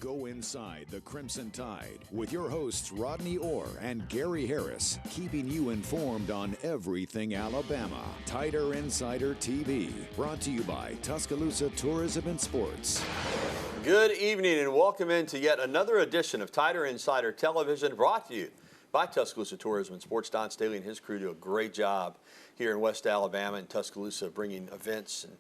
Go inside the Crimson Tide with your hosts Rodney Orr and Gary Harris, keeping you informed on everything Alabama. Tider Insider TV, brought to you by Tuscaloosa Tourism and Sports. Good evening and welcome into yet another edition of Tider Insider Television, brought to you by Tuscaloosa Tourism and Sports. Don Staley and his crew do a great job here in West Alabama and Tuscaloosa, bringing events and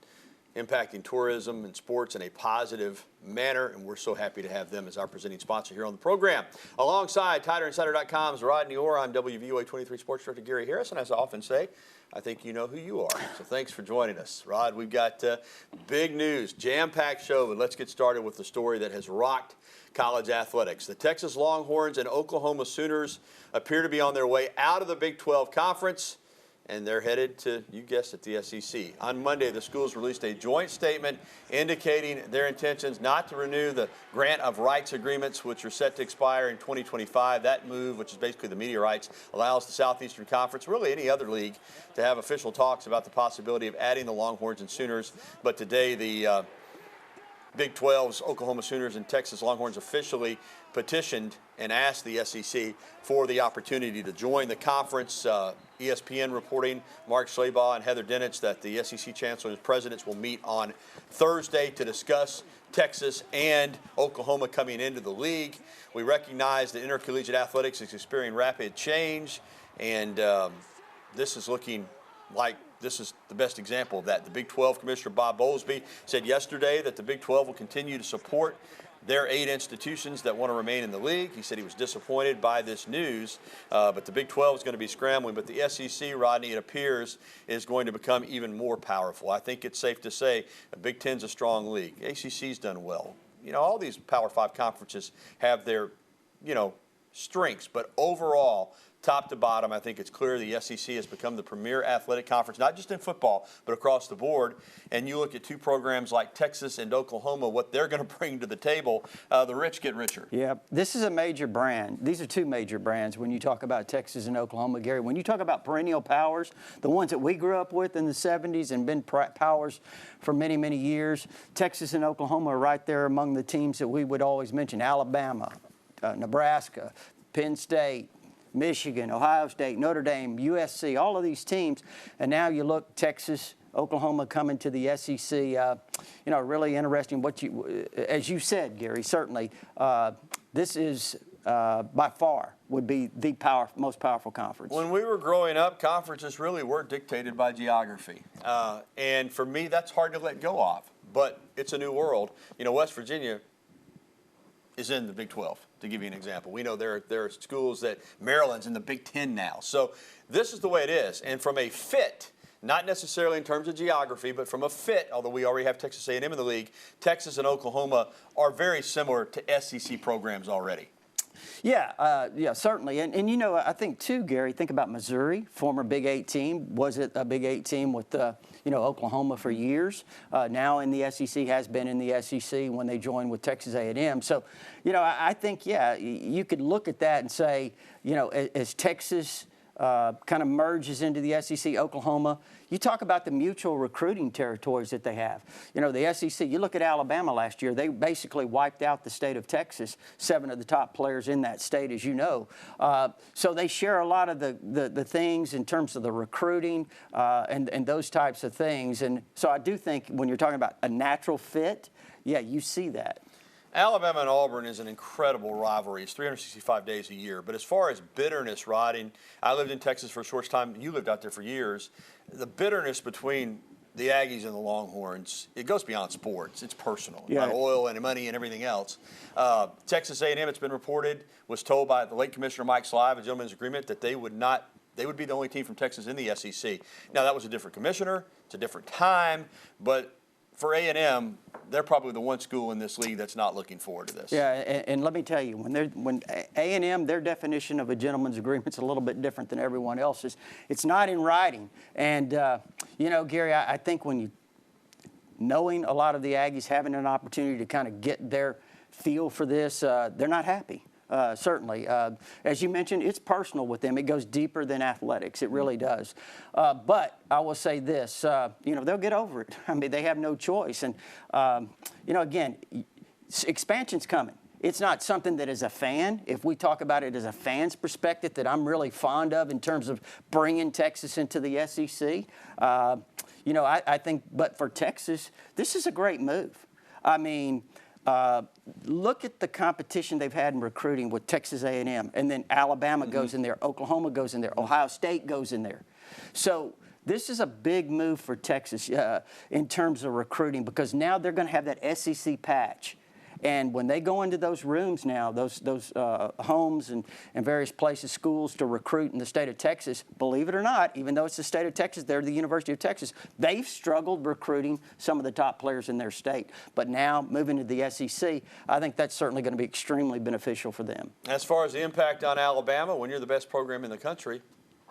impacting tourism and sports in a positive manner, and we're so happy to have them as our presenting sponsor here on the program. Alongside TiderInsider.com's Rodney Orr, I'm WVOA 23 Sports Director Gary Harris, and as I often say, I think you know who you are. So thanks for joining us. Rod, we've got big news, jam-packed show, but let's get started with the story that has rocked college athletics. The Texas Longhorns and Oklahoma Sooners appear to be on their way out of the Big 12 Conference, and they're headed to, you guessed it, the SEC. On Monday, the schools released a joint statement indicating their intentions not to renew the grant of rights agreements, which are set to expire in 2025. That move, which is basically the media rights, allows the Southeastern Conference, really any other league, to have official talks about the possibility of adding the Longhorns and Sooners. But today, the Big 12's Oklahoma Sooners and Texas Longhorns officially petitioned and asked the SEC for the opportunity to join the conference. ESPN reporting, Mark Schlabach and Heather Dinich, that the SEC chancellor and presidents will meet on Thursday to discuss Texas and Oklahoma coming into the league. We recognize that intercollegiate athletics is experiencing rapid change, and this is looking like this is the best example of that. The Big 12 Commissioner Bob Bowlesby said yesterday that the Big 12 will continue to support their 8 institutions that want to remain in the league. He said he was disappointed by this news, but the Big 12 is going to be scrambling. But the SEC, Rodney, it appears, is going to become even more powerful. I think it's safe to say the Big 10's a strong league. ACC's done well. You know, all these Power 5 conferences have their, strengths, but overall, top to bottom, I think it's clear the SEC has become the premier athletic conference, not just in football, but across the board. And you look at 2 programs like Texas and Oklahoma, what they're going to bring to the table, the rich get richer. Yeah, this is a major brand. These are 2 major brands when you talk about Texas and Oklahoma, Gary. When you talk about perennial powers, the ones that we grew up with in the 70s and been powers for many, many years, Texas and Oklahoma are right there among the teams that we would always mention. Alabama, Nebraska, Penn State, Michigan, Ohio State, Notre Dame, USC, all of these teams. And now you look, Texas, Oklahoma coming to the SEC. Really interesting. As you said, Gary, certainly this is by far would be the most powerful conference. When we were growing up, conferences really were dictated by geography. And for me, that's hard to let go of. But it's a new world. West Virginia is in the Big 12, to give you an example. We know there are schools that Maryland's in the Big 10 now. So this is the way it is. And from a fit, not necessarily in terms of geography, but from a fit, although we already have Texas A&M in the league, Texas and Oklahoma are very similar to SEC programs already. Yeah, certainly. And I think, too, Gary, think about Missouri, former Big 8 team. Was it a Big 8 team with, Oklahoma for years? Now in the SEC, has been in the SEC when they joined with Texas A&M. So, I think, you could look at that and say, as Texas kind of merges into the SEC, Oklahoma, you talk about the mutual recruiting territories that they have. The SEC, you look at Alabama last year, they basically wiped out the state of Texas, 7 of the top players in that state, as you know. So they share a lot of the things in terms of the recruiting and those types of things. And so I do think when you're talking about a natural fit, you see that. Alabama and Auburn is an incredible rivalry. It's 365 days a year. But as far as bitterness, Rod, and I lived in Texas for a short time. You lived out there for years. The bitterness between the Aggies and the Longhorns, it goes beyond sports. It's personal. About oil and money and everything else. Texas A&M, it's been reported, was told by the late Commissioner Mike Slive, a gentleman's agreement, that they would be the only team from Texas in the SEC. Now, that was a different commissioner. It's a different time. But for A&M, they're probably the one school in this league that's not looking forward to this. Yeah, and let me tell you, when A&M, their definition of a gentleman's agreement is a little bit different than everyone else's. It's not in writing. And, Gary, I think knowing a lot of the Aggies having an opportunity to kind of get their feel for this, they're not happy. Certainly. As you mentioned, it's personal with them. It goes deeper than athletics. It really does. But I will say this, they'll get over it. I mean, they have no choice. And, again, expansion's coming. It's not something that as a fan, if we talk about it as a fan's perspective, that I'm really fond of in terms of bringing Texas into the SEC. You know, I think, but for Texas, this is a great move. I mean, look at the competition they've had in recruiting with Texas A&M, and then Alabama goes in there, Oklahoma goes in there, Ohio State goes in there. So this is a big move for Texas in terms of recruiting, because now they're going to have that SEC patch. And when they go into those rooms now, those homes and various places, schools to recruit in the state of Texas, believe it or not, even though it's the state of Texas, they're the University of Texas, they've struggled recruiting some of the top players in their state. But now, moving to the SEC, I think that's certainly going to be extremely beneficial for them. As far as the impact on Alabama, when you're the best program in the country,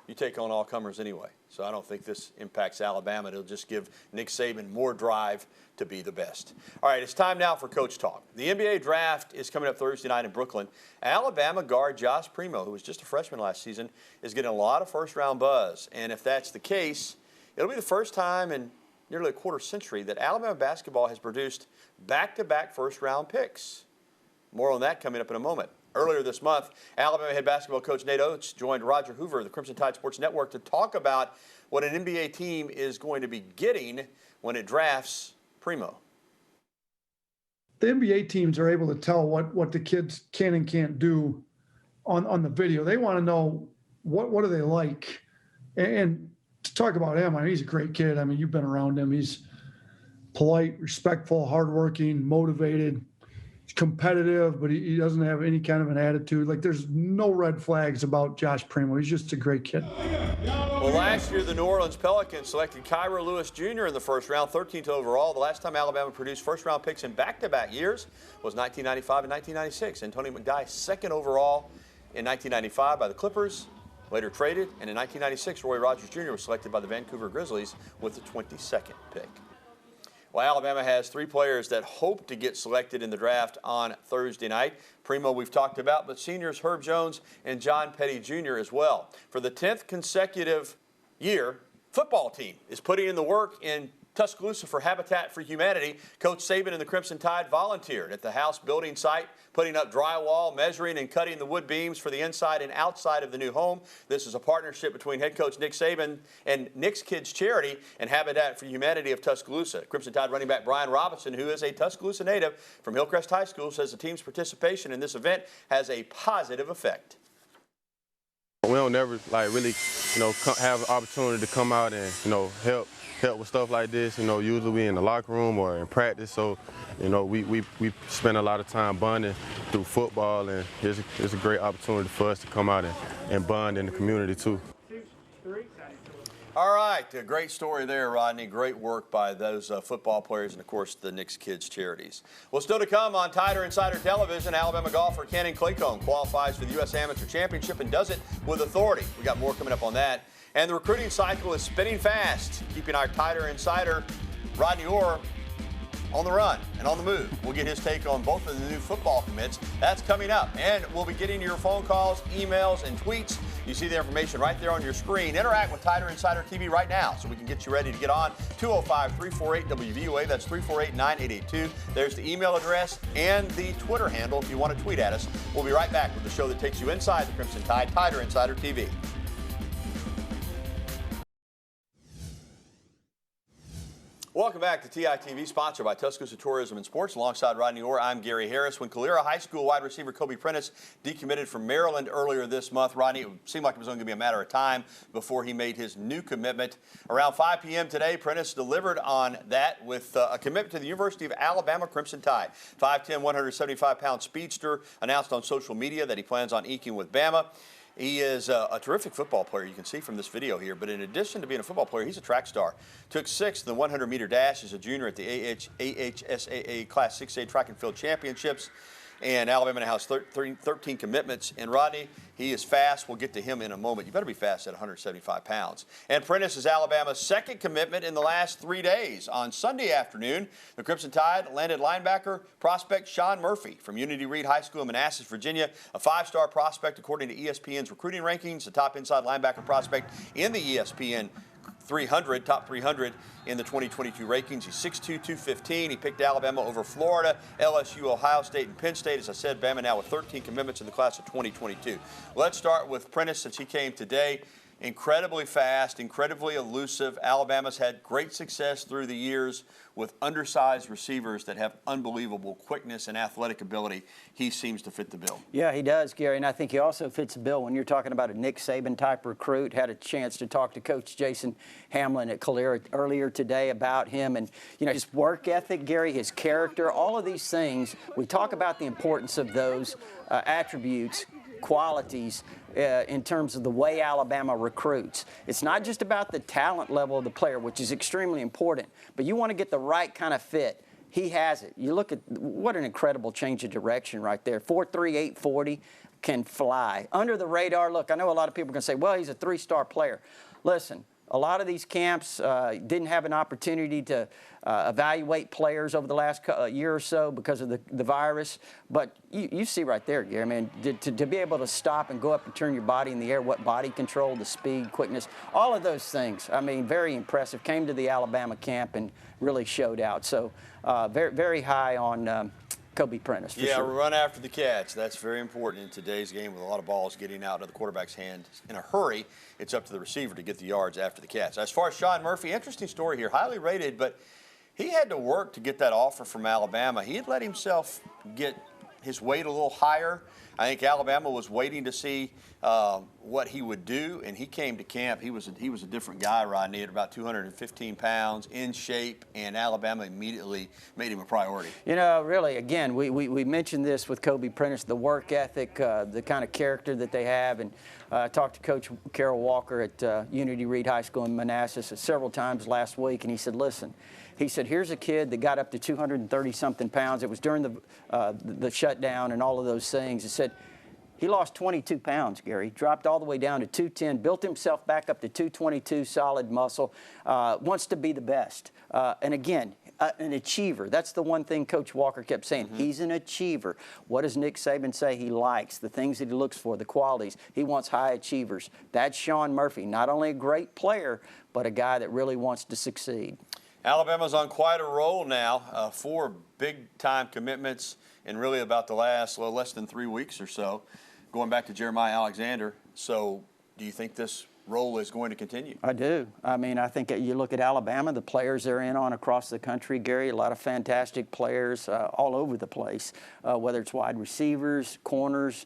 you take on all comers anyway. So I don't think this impacts Alabama. It'll just give Nick Saban more drive to be the best. All right, it's time now for Coach Talk. The NBA draft is coming up Thursday night in Brooklyn. Alabama guard Josh Primo, who was just a freshman last season, is getting a lot of first-round buzz. And if that's the case, it'll be the first time in nearly a quarter century that Alabama basketball has produced back-to-back first-round picks. More on that coming up in a moment. Earlier this month, Alabama head basketball coach Nate Oates joined Roger Hoover of the Crimson Tide Sports Network to talk about what an NBA team is going to be getting when it drafts Primo. The NBA teams are able to tell what the kids can and can't do on the video. They want to know what do they like. And to talk about him, I mean, he's a great kid. I mean, you've been around him. He's polite, respectful, hardworking, motivated. Competitive, but he doesn't have any kind of an attitude. Like, there's no red flags about Josh Primo. He's just a great kid. Well, last year, the New Orleans Pelicans selected Kyra Lewis Jr. in the first round, 13th overall. The last time Alabama produced first-round picks in back-to-back years was 1995 and 1996. And Tony McDye, second overall in 1995 by the Clippers, later traded. And in 1996, Roy Rogers Jr. was selected by the Vancouver Grizzlies with the 22nd pick. Well, Alabama has 3 players that hope to get selected in the draft on Thursday night. Primo we've talked about, but seniors Herb Jones and John Petty Jr. as well. For the 10th consecutive year, football team is putting in the work in Tuscaloosa for Habitat for Humanity. Coach Saban and the Crimson Tide volunteered at the house building site, putting up drywall, measuring and cutting the wood beams for the inside and outside of the new home. This is a partnership between head coach Nick Saban and Nick's Kids Charity and Habitat for Humanity of Tuscaloosa. Crimson Tide running back Brian Robinson, who is a Tuscaloosa native from Hillcrest High School, says the team's participation in this event has a positive effect. We don't never really, have an opportunity to come out and, help with stuff like this. Usually we in the locker room or in practice. So, we spend a lot of time bonding through football, and it's a great opportunity for us to come out and bond in the community too. All right, a great story there, Rodney. Great work by those football players and, of course, the Nick's Kids Charities. Well, still to come on Tider Insider Television, Alabama golfer Cannon Claycomb qualifies for the U.S. Amateur Championship and does it with authority. We got more coming up on that. And the recruiting cycle is spinning fast, keeping our Tider Insider, Rodney Orr, on the run and on the move. We'll get his take on both of the new football commits. That's coming up. And we'll be getting your phone calls, emails, and tweets. You see the information right there on your screen. Interact with Tider Insider TV right now so we can get you ready to get on. 205-348-WVUA. That's 348-9882. There's the email address and the Twitter handle if you want to tweet at us. We'll be right back with the show that takes you inside the Crimson Tide, Tider Insider TV. Welcome back to TITV, sponsored by Tuscaloosa Tourism and Sports. Alongside Rodney Orr, I'm Gary Harris. When Calera High School wide receiver Kobe Prentice decommitted from Maryland earlier this month, Rodney, it seemed like it was only going to be a matter of time before he made his new commitment. Around 5 p.m. today, Prentice delivered on that with a commitment to the University of Alabama Crimson Tide. 5'10", 175-pound speedster announced on social media that he plans on inking with Bama. He is a terrific football player, you can see from this video here. But in addition to being a football player, he's a track star. Took 6th in the 100-meter dash as a junior at the AHSAA Class 6A Track and Field Championships. And Alabama now has 13 commitments. And Rodney, he is fast. We'll get to him in a moment. You better be fast at 175 pounds. And Prentice is Alabama's second commitment in the last 3 days. On Sunday afternoon, the Crimson Tide landed linebacker prospect Sean Murphy from Unity Reed High School in Manassas, Virginia, a 5-star prospect according to ESPN's recruiting rankings, the top inside linebacker prospect in the ESPN 300, top 300 in the 2022 rankings. He's 6'2", 215. He picked Alabama over Florida, LSU, Ohio State, and Penn State. As I said, Bama now with 13 commitments in the class of 2022. Let's start with Prentice since he came today. Incredibly fast, incredibly elusive. Alabama's had great success through the years with undersized receivers that have unbelievable quickness and athletic ability. He seems to fit the bill. Yeah, he does, Gary, and I think he also fits the bill when you're talking about a Nick Saban-type recruit. Had a chance to talk to Coach Jason Hamlin at Calera earlier today about him and, his work ethic, Gary, his character, all of these things. We talk about the importance of those attributes, qualities, in terms of the way Alabama recruits. It's not just about the talent level of the player, which is extremely important, but you want to get the right kind of fit. He has it. You look at what an incredible change of direction right there. 4.3, 840, can fly. Under the radar, look, I know a lot of people are going to say, well, he's a three-star player. Listen, a lot of these camps didn't have an opportunity to evaluate players over the last year or so because of the virus. But you see right there, Gary, I mean, to be able to stop and go up and turn your body in the air, what body control, the speed, quickness, all of those things, I mean, very impressive. Came to the Alabama camp and really showed out. So very, very high on Kobe Prentice. Yeah, sure. Run after the catch. That's very important in today's game with a lot of balls getting out of the quarterback's hand in a hurry. It's up to the receiver to get the yards after the catch. As far as Sean Murphy, interesting story here, highly rated, but he had to work to get that offer from Alabama. He had let himself get his weight a little higher. I think Alabama was waiting to see what he would do, and he came to camp. He was a different guy, Rodney, at about 215 pounds, in shape, and Alabama immediately made him a priority. Really, again, we mentioned this with Kobe Prentice, the work ethic, the kind of character that they have, and I talked to Coach Carroll Walker at Unity Reed High School in Manassas several times last week, and he said, listen, he said, here's a kid that got up to 230-something pounds. It was during the shutdown and all of those things. He said he lost 22 pounds, Gary, dropped all the way down to 210, built himself back up to 222, solid muscle, wants to be the best. And again, an achiever. That's the one thing Coach Walker kept saying. Mm-hmm. He's an achiever. What does Nick Saban say he likes? The things that he looks for, the qualities. He wants high achievers. That's Sean Murphy. Not only a great player, but a guy that really wants to succeed. Alabama's on quite a roll now. 4 big-time commitments in really about the last, less than 3 weeks or so, going back to Jeremiah Alexander. So do you think this role is going to continue? I do. I mean, I think you look at Alabama, the players they're in on across the country, Gary, a lot of fantastic players all over the place, whether it's wide receivers, corners,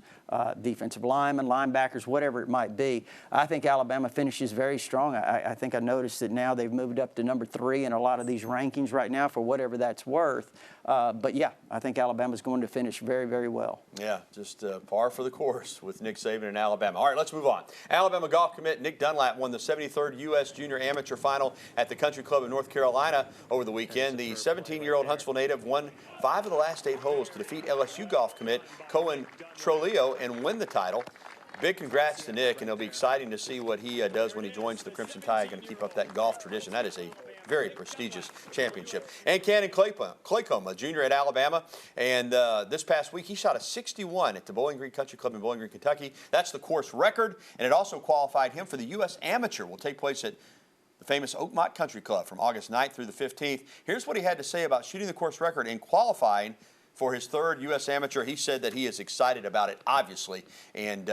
defensive linemen, linebackers, whatever it might be. I think Alabama finishes very strong. I think I noticed that now they've moved up to number 3 in a lot of these rankings right now for whatever that's worth. But, yeah, I think Alabama's going to finish very, very well. Yeah, just par for the course with Nick Saban and Alabama. All right, let's move on. Alabama golf commit Nick Dunlap won the 73rd U.S. Junior Amateur Final at the Country Club of North Carolina over the weekend. The 17-year-old Huntsville native won 5 of the last 8 holes to defeat LSU golf commit Cohen Trolio and win the title. Big congrats to Nick, and it'll be exciting to see what he does when he joins the Crimson Tide. Going to keep up that golf tradition. That is a very prestigious championship. And Cannon Claycomb, a junior at Alabama, and this past week he shot a 61 at the Bowling Green Country Club in Bowling Green, Kentucky. That's the course record, and it also qualified him for the U.S. Amateur. Will take place at the famous Oakmont Country Club from August 9th through the 15th. Here's what he had to say about shooting the course record and qualifying for his 3rd U.S. Amateur. He said that he is excited about it, obviously, and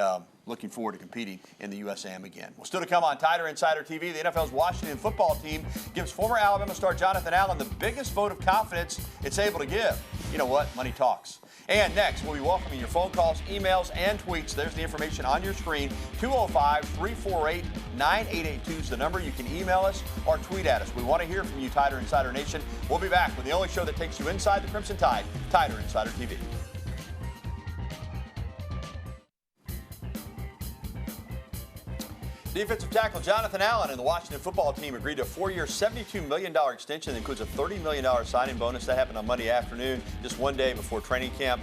looking forward to competing in the USAM again. Well, still to come on Tider Insider TV, the NFL's Washington football team gives former Alabama star Jonathan Allen the biggest vote of confidence it's able to give. You know what? Money talks. And next, we'll be welcoming your phone calls, emails, and tweets. There's the information on your screen. 205-348-9882 is the number. You can email us or tweet at us. We want to hear from you, Tider Insider Nation. We'll be back with the only show that takes you inside the Crimson Tide, Tider Insider TV. Defensive tackle Jonathan Allen and the Washington football team agreed to a 4-year, $72 million extension that includes a $30 million signing bonus. That happened on Monday afternoon, just one day before training camp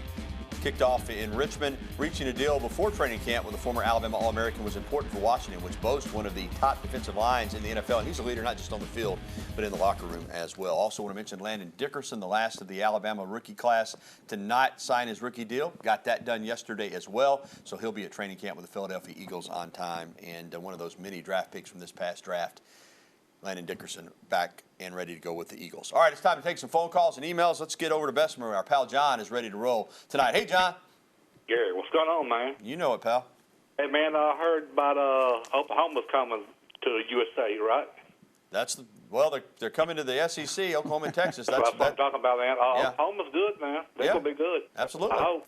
kicked off in Richmond. Reaching a deal before training camp with a former Alabama All-American was important for Washington, which boasts one of the top defensive lines in the NFL. And he's a leader not just on the field, but in the locker room as well. Also want to mention Landon Dickerson, the last of the Alabama rookie class to not sign his rookie deal. Got that done yesterday as well. So he'll be at training camp with the Philadelphia Eagles on time, and one of those mini draft picks from this past draft. Landon Dickerson back and ready to go with the Eagles. All right, it's time to take some phone calls and emails. Let's get over to Bessemer. Our pal John is ready to roll tonight. Hey, John. Gary, what's going on, man? You know it, pal. Hey, man, I heard about Oklahoma's coming to the USA, right? They're coming to the SEC, Oklahoma and Texas. That's what I'm talking about, man. Yeah. Oklahoma's good, man. They're going to be good. Absolutely. I hope.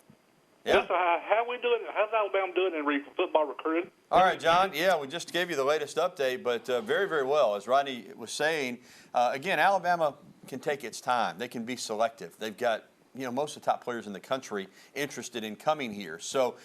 Yeah. Listen, how we doing? How's Alabama doing in football recruiting? All right, John. Yeah, we just gave you the latest update, but very, very well. As Rodney was saying, again, Alabama can take its time. They can be selective. They've got most of the top players in the country interested in coming here. So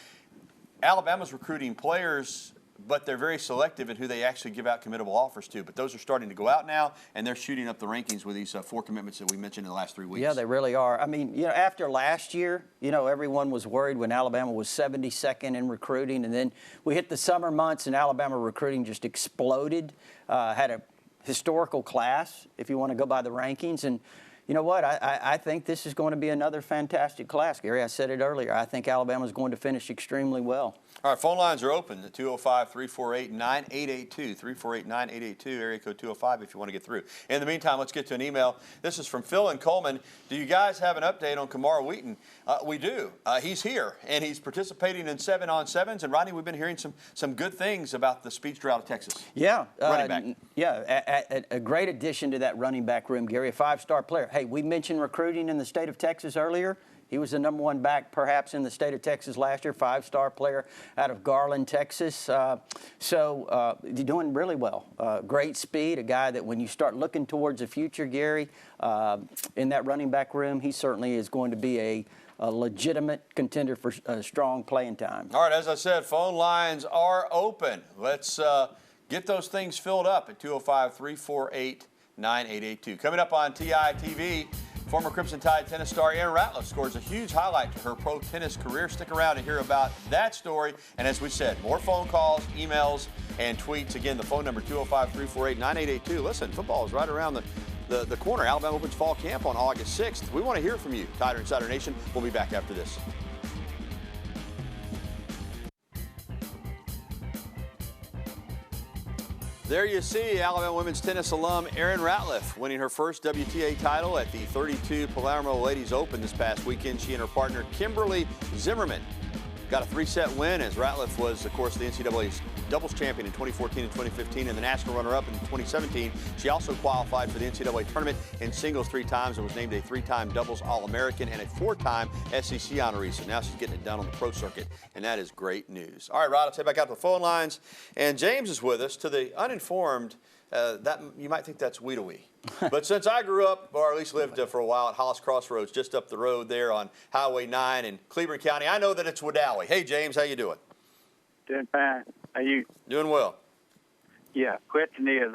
Alabama's recruiting players, but they're very selective in who they actually give out committable offers to. But those are starting to go out now, and they're shooting up the rankings with these 4 commitments that we mentioned in the last 3 weeks. Yeah, they really are. I mean, after last year, everyone was worried when Alabama was 72nd in recruiting, and then we hit the summer months, and Alabama recruiting just exploded. Had a historical class, if you want to go by the rankings, and you know what? I think this is going to be another fantastic class, Gary. I said it earlier. I think Alabama is going to finish extremely well. All right, phone lines are open at 205-348-9882, 348-9882, area code 205 if you want to get through. In the meantime, let's get to an email. This is from Phil in Coleman. Do you guys have an update on Kamara Wheaton? We do. He's here, and he's participating in 7-on-7s. And, Rodney, we've been hearing some good things about the speedster out of Texas. Yeah. Running back. Yeah, a great addition to that running back room, Gary, a 5-star player. Hey, we mentioned recruiting in the state of Texas earlier. He was the number 1 back perhaps in the state of Texas last year, 5-star player out of Garland, Texas. So he's doing really well. Great speed, a guy that when you start looking towards the future, Gary, in that running back room, he certainly is going to be a legitimate contender for strong playing time. All right, as I said, phone lines are open. Let's get those things filled up at 205-348-9882. Coming up on TITV, former Crimson Tide tennis star Erin Ratliff scores a huge highlight to her pro tennis career. Stick around to hear about that story. And as we said, more phone calls, emails, and tweets. Again, the phone number 205-348-9882. Listen, football is right around the corner. Alabama opens fall camp on August 6th. We want to hear from you, Tider Insider Nation. We'll be back after this. There you see Alabama women's tennis alum Erin Ratliff winning her first WTA title at the 32 Palermo Ladies Open this past weekend. She and her partner Kimberly Zimmerman got a 3-set win, as Ratliff was, of course, the NCAA doubles champion in 2014 and 2015 and the national runner-up in 2017. She also qualified for the NCAA tournament in singles 3 times and was named a 3-time doubles All-American and a 4-time SEC honoree. So now she's getting it done on the pro circuit, and that is great news. All right, Rod, let's head back out to the phone lines. And James is with us. To the uninformed, that you might think that's Weedawee. But since I grew up, or at least lived for a while at Hollis Crossroads, just up the road there on Highway 9 in Cleveland County, I know that it's Wedowee. Hey, James, how you doing? Doing fine. How you? Doing well. Yeah. Question is,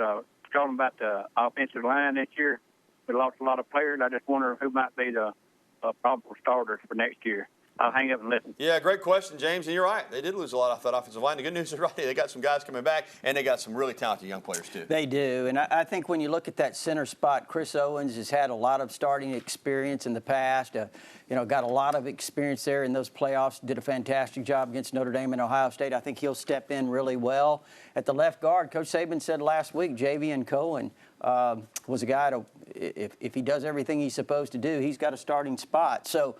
talking about the offensive line this year. We lost a lot of players. I just wonder who might be the probable starters for next year. I'll hang up and listen. Yeah, great question, James. And you're right. They did lose a lot off that offensive line. The good news is, right, they got some guys coming back, and they got some really talented young players, too. They do. And I think when you look at that center spot, Chris Owens has had a lot of starting experience in the past. Got a lot of experience there in those playoffs. Did a fantastic job against Notre Dame and Ohio State. I think he'll step in really well. At the left guard, Coach Saban said last week, Javian Cohen was a guy to, if he does everything he's supposed to do, he's got a starting spot. So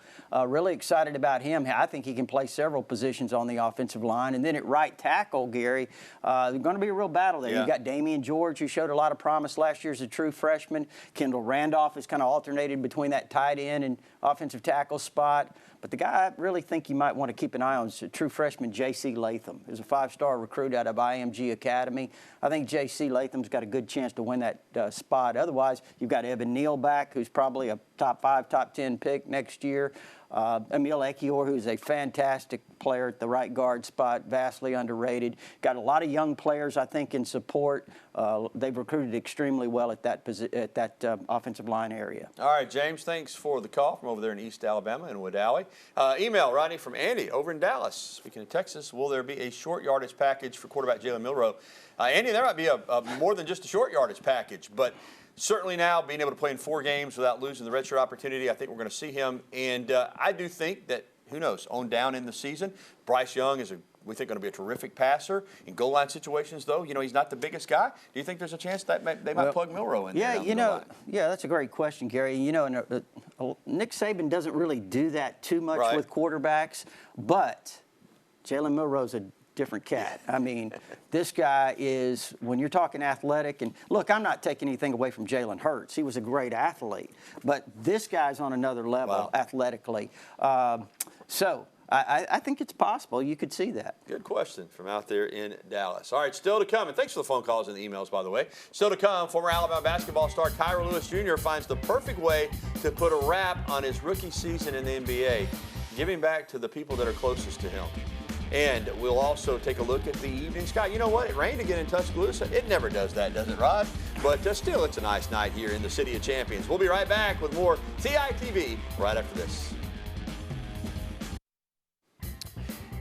really excited about him. I think he can play several positions on the offensive line. And then at right tackle, Gary, there's going to be a real battle there. Yeah. You've got Damian George, who showed a lot of promise last year as a true freshman. Kendall Randolph has kind of alternated between that tight end and offensive tackle spot. But the guy I really think you might want to keep an eye on is a true freshman, J.C. Latham. He's a 5-star recruit out of IMG Academy. I think J.C. Latham's got a good chance to win that spot. Otherwise, you've got Evan Neal back, who's probably a top 5, top 10 pick next year. Emil Ekiyor, who's a fantastic player at the right guard spot, vastly underrated. Got a lot of young players, I think, in support. They've recruited extremely well at that offensive line area. All right, James, thanks for the call from over there in East Alabama in Wedowee. Email, Rodney, from Andy over in Dallas. Speaking of Texas, will there be a short yardage package for quarterback Jalen Milroe? Andy, there might be a more than just a short yardage package, but certainly now being able to play in 4 games without losing the redshirt opportunity, I think we're going to see him. And I do think that, who knows, on down in the season, Bryce Young is a we think going to be a terrific passer. In goal line situations, though, he's not the biggest guy. Do you think there's a chance that they might plug Milroe in there? Yeah, that's a great question, Gary. Nick Saban doesn't really do that too much with quarterbacks, but Jalen Milroe's a different cat. I mean, this guy is, when you're talking athletic, and look, I'm not taking anything away from Jalen Hurts. He was a great athlete, but this guy's on another level athletically. So I think it's possible. You could see that. Good question from out there in Dallas. All right, still to come, and thanks for the phone calls and the emails, by the way. Still to come, former Alabama basketball star Kira Lewis Jr. finds the perfect way to put a wrap on his rookie season in the NBA, giving back to the people that are closest to him. And we'll also take a look at the evening sky. You know what? It rained again in Tuscaloosa. It never does that, does it, Rod? But still, it's a nice night here in the City of Champions. We'll be right back with more TITV right after this.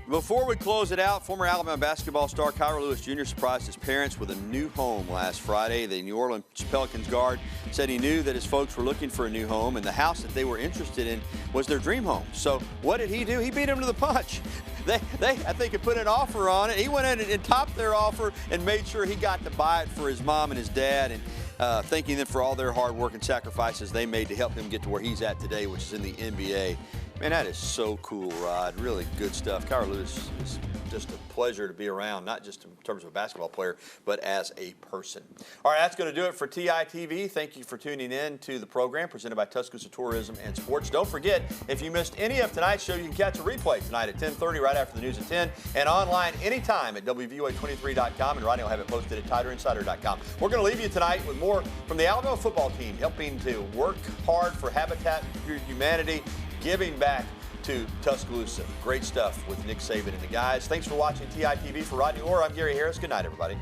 Before we close it out, former Alabama basketball star Kira Lewis Jr. surprised his parents with a new home last Friday. The New Orleans Pelicans guard said he knew that his folks were looking for a new home, and the house that they were interested in was their dream home. So what did he do? He beat them to the punch. They I think, had put an offer on it. He went in and topped their offer and made sure he got to buy it for his mom and his dad, and thanking them for all their hard work and sacrifices they made to help him get to where he's at today, which is in the NBA. Man, that is so cool, Rod. Really good stuff. Kira Lewis is just a pleasure to be around, not just in terms of a basketball player, but as a person. All right, that's going to do it for TITV. Thank you for tuning in to the program presented by Tuscaloosa Tourism and Sports. Don't forget, if you missed any of tonight's show, you can catch a replay tonight at 10:30, right after the news at 10, and online anytime at WVOA23.com, and Rodney will have it posted at TiderInsider.com. We're going to leave you tonight with more from the Alabama football team, helping to work hard for Habitat for Humanity, giving back to Tuscaloosa. Great stuff with Nick Saban and the guys. Thanks for watching TITV. For Rodney Orr, I'm Gary Harris. Good night, everybody.